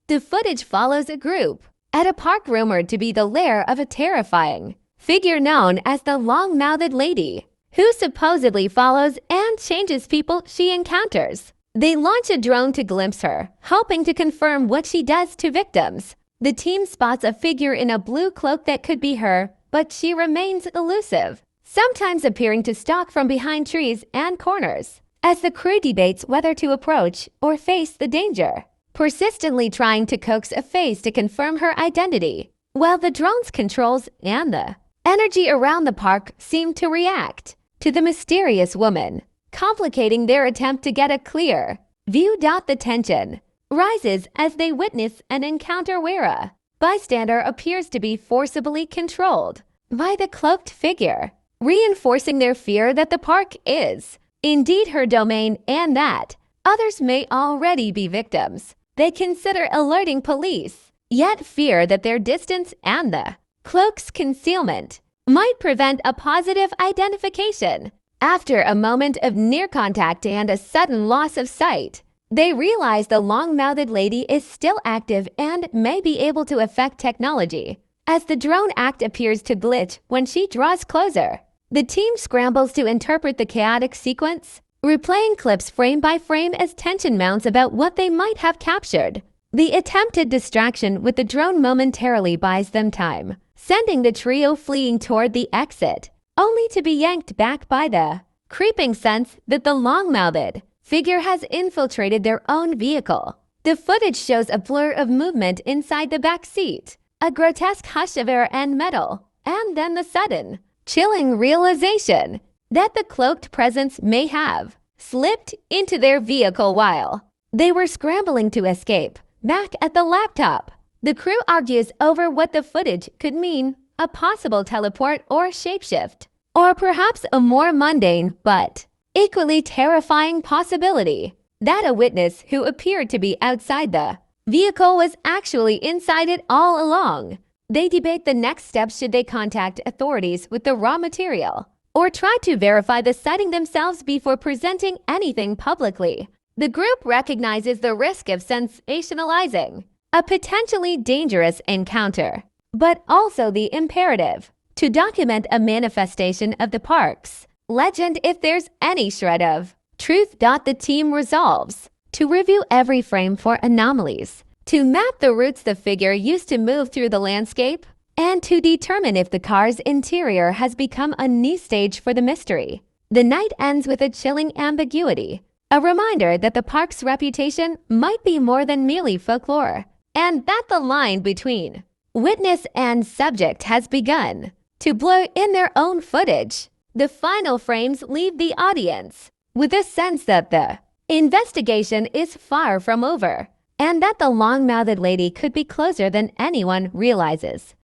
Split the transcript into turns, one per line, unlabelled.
The footage follows a group at a park rumored to be the lair of a terrifying figure known as the long-mouthed lady, who supposedly follows and changes people she encounters. They launch a drone to glimpse her, hoping to confirm what she does to victims. The team spots a figure in a blue cloak that could be her, but she remains elusive, sometimes appearing to stalk from behind trees and corners, as the crew debates whether to approach or face the danger, persistently trying to coax a face to confirm her identity, while the drone's controls and the energy around the park seem to react to the mysterious woman, complicating their attempt to get a clear view. The tension rises as they witness an encounter where a bystander appears to be forcibly controlled by the cloaked figure, reinforcing their fear that the park is indeed her domain and that others may already be victims. They consider alerting police, yet fear that their distance and the cloak's concealment might prevent a positive identification. After a moment of near contact and a sudden loss of sight, they realize the long-mouthed lady is still active and may be able to affect technology, as the drone act appears to glitch when she draws closer. The team scrambles to interpret the chaotic sequence, replaying clips frame by frame as tension mounts about what they might have captured. The attempted distraction with the drone momentarily buys them time, sending the trio fleeing toward the exit, only to be yanked back by the creeping sense that the long-mouthed figure has infiltrated their own vehicle. The footage shows a blur of movement inside the back seat, a grotesque hush of air and metal, and then the sudden, chilling realization that the cloaked presence may have slipped into their vehicle while they were scrambling to escape. Back at the laptop, the crew argues over what the footage could mean, a possible teleport or shapeshift, or perhaps a more mundane but equally terrifying possibility that a witness who appeared to be outside the vehicle was actually inside it all along. They debate the next steps. Should they contact authorities with the raw material or try to verify the sighting themselves before presenting anything publicly? The group recognizes the risk of sensationalizing a potentially dangerous encounter, but also the imperative to document a manifestation of the park's legend if there's any shred of truth. The team resolves to review every frame for anomalies, to map the routes the figure used to move through the landscape, and to determine if the car's interior has become a knee stage for the mystery. The night ends with a chilling ambiguity, a reminder that the park's reputation might be more than merely folklore, and that the line between witness and subject has begun to blur in their own footage. The final frames leave the audience with a sense that the investigation is far from over, and that the long-mouthed lady could be closer than anyone realizes.